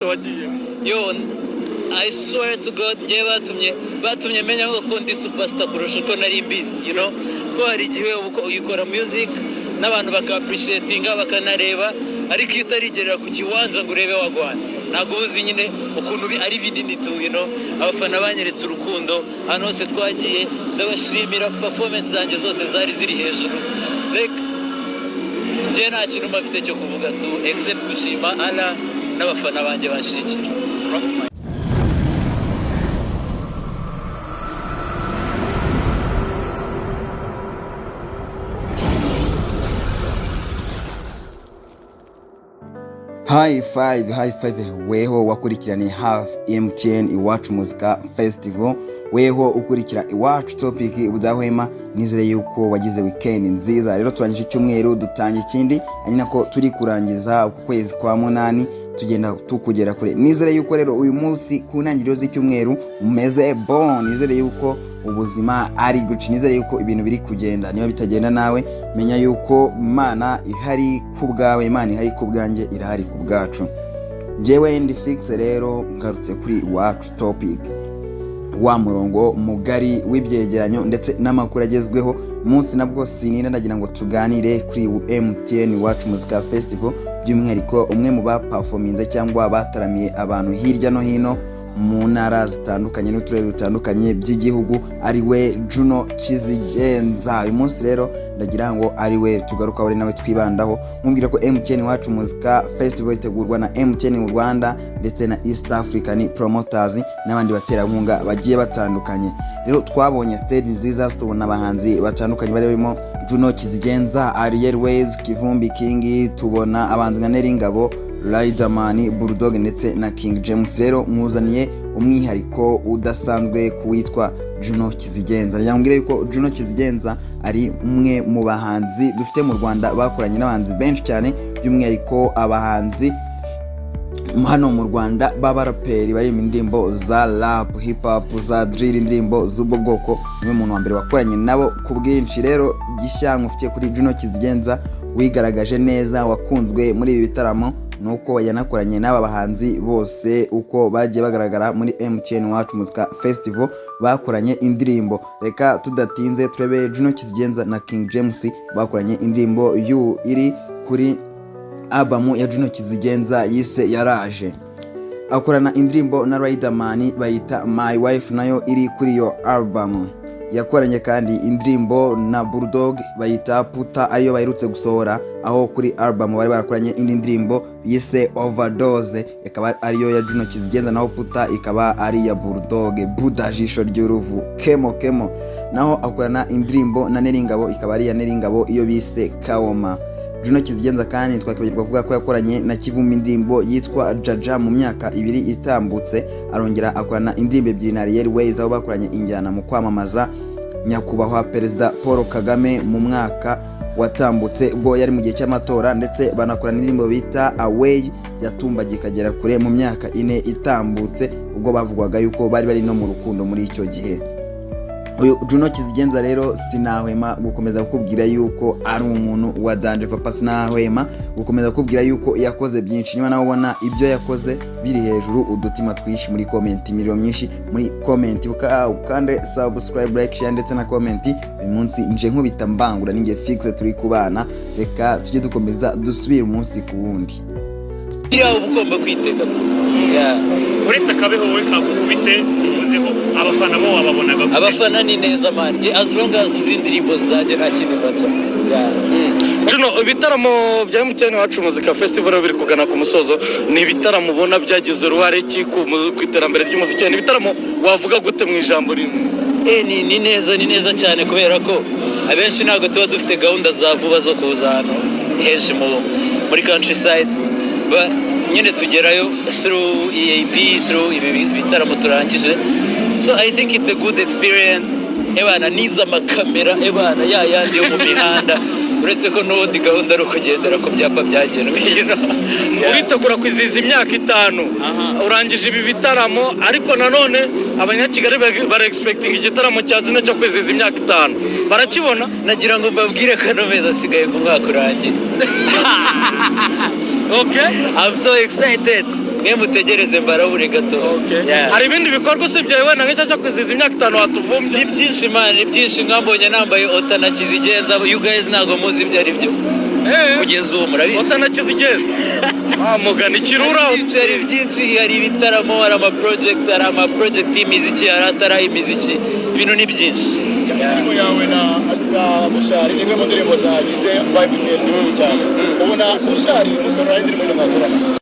Yo, I swear to God, je batumye menya ko ndi superstar kurusha uko nari mbizi, you know, ko hari igihe uko uyikora music n'abantu baka appreciatinga bakanareba, ariko iyo utarigerera ku kiwanja ngo urebe wagwana ntabwo uzi nyine ukuntu ari binini tu, you know. Abafana banyeretse urukundo hano hose twagiye, ndabashimira performance zanjye zose zari ziri hejuru, like je nta kintu mbafite cyo kuvuga tu except gushima Allah n'abafana banjye bashikira. High five weho wakurikirane half MTN Iwacu Muzika Festival, weho ukurikira Iwacu Topic ubudahwema. Nizere yuko wagize weekend nziza. Rero turangije icyumweru dutangiye ikindi, ari nako turi kurangiza ukwezi kwa munani tugenda tukugera kure. Nizere yuko rero uyu munsi ku ntangiriro z'icyumweru umeze bon. Nizere yuko ubuzima ari guca, nizere yuko ibintu biri kugenda. Niba bitagenda nawe menya yuko Imana ihari ku bwawe, Imana ihari ku bwanjye, irahari ku bwacu. Jewe ndi fix rero ngarutse kuri Iwacu Topic, wa murongo mugari w'ibyegeranyo ndetse n'amakuru agezweho. Munsi nabwo sinina ndagira ngo tuganire kuri MTN Iwacu Muzika Festival, by'umwihariko umwe mu ba performinze cyangwa bataramiye abantu hirya no hino mu ntara zitandukanye n'uturere dutandukanye by'igihugu, ari we Juno Kizigenza. Uyu munsi rero ndagira ngo ari we tugaruka ari nawe twibandaho, mumbwira ko MTN Iwacu Muzika Festival itegurwa na MTN mu Rwanda ndetse na East African Promoters n'abandi baterankunga bagiye batandukanye. Rero twabonye stage nziza, tubona abahanzi batandukanye barimo Juno Kizigenza, Ariel Ways, Kivumbi King, tubona abahanzi nka Neringabo, Riderman, Bulldog ndetse na King James. Rero muzaniye umwihariko udasanzwe kuwitwa Juno Kizigenza. Yambwira yuko Juno Kizigenza ari umwe mu bahanzi dufite mu Rwanda bakoranye n'abahanzi benshi cyane, by'umwihariko abahanzi hano mu Rwanda b'abaraperi bari mu ndirimbo za rap, hip hop, za drill, indirimbo z'ubwo bwoko. Niwe muntu wa mbere wakoranye nabo ku bwinshi. Rero igishyango ufite kuri Juno Kizigenza wigaragaje neza, wakunzwe muri ibi bitaramo, nuko yanakoranye n'aba bahanzi bose uko bagiye bagaragara muri MTN Iwacu Muzika Festival, bakoranye indirimbo. Reka tudatinze turebe Juno Kizigenza na King James bakoranye indirimbo iri kuri album ya Juno Kizigenza yise Yaraje. Akorana indirimbo na Riderman bayita My Wife, nayo iri kuri yo album. Yakoranye kandi indirimbo na Bulldog bayita Puta, ariyo baherutse gusohora, aho kuri album bari barakoranye indi ndirimbo yise Overdose, ikaba ariyo ya Juno Kizigenza, naho Puta ikaba ari ya Bulldog, Buda jisho ry'uruvu, Kemo. Naho akorana indirimbo na Neringabo, ikaba ari ya Neringabo iyo bise Kaoma. Juno Kizigenza kandi twakibagirwa kuvuga ko yakoranye na Kivumbi indirimbo yitwa Jaja mu myaka 2 itambutse, arongera akorana indirimbo ebyiri na Ariel Ways, aho bakoranye injyana mu kwamamaza nyakubahwa Perezida Paul Kagame mu mwaka watambutse ubwo yari mu gihe cy'amatora, ndetse banakorana indirimbo bita Away yatumbagiye ikagera kure mu myaka 4 itambutse, ubwo bavugwaga yuko bari no mu rukundo muri icyo gihe. Uyu Juno Kizigenza rero sinahwema gukomeza kukubwira yuko ari umuntu wa danje papa, sinahwema gukomeza kukubwira yuko yakoze byinshi. Niba nawe ubona ibyo yakoze biri hejuru, udutima twishi muri comment, imiriro myinshi muri comment, ukande subscribe, like, share ndetse na comment. Uyu munsi nje nkubita mbangura ninge fix turi kubana, reka tujye dukomeza dusubire umunsi ku wundi. Ira ugomba kwitega tu. Uretse akabeho we kakubise uzeho abafana bo wababonaga. Abafana ni neza man, as long as uzindirimbo zanjye nta kintu baca. Juno, ibitaramo bya MTN Iwacu Muzika Festival biri kugana ku musozo, ni ibitaramo ubona byagize uruhare ki ku iterambere ry'umuziki? Ni ibitaramo wavuga gute mu ijambo rimwe? Ni neza cyane, kubera ko abenshi ntabwo tuba dufite gahunda za vuba zo kuza hano henshi muri countryside, nyine tugerayo through EAP, through ibi bitaramo turangije. So I think it's a good experience. Ebana niza makamera, ebana yandi yo mu mihanda, uretse ko n'ubundi gahunda ari ukugendera ku byapa byagenwe. Uritegura kwizihiza imyaka 5, urangije ibi bitaramo, ariko nanone abanyakigali bari expecting igitaramo cya Juno cyo kwizihiza imyaka 5, barakibona? Nagira ngo mbabwire ko meza asigaye ku mwaka urangira. Okay, I'm so excited. mwe mutegereze mbarabure gato. Yeah. hari ibindi bikorwa usibye wenda nk'icyo cyo kwizihiza imyaka 5 watuvumbye? Ni byinshi man, ni byinshi. Nkambonye nambaye ota na Kizigenza, you guys ntago muzi ibyo ari byo kugeza ubu murabizi. Ota na Kizigenza mugana ikirura. Hari byinshi, hari ibitaramo, hari ama project y'imiziki, hari atari imiziki, ibintu ni byinshi. indirimbo yawe na Mushari ni imwe mu ndirimbo zagize vibe ndende cyane. Ubona Mushari umusaruro w'indirimbo y'amakorana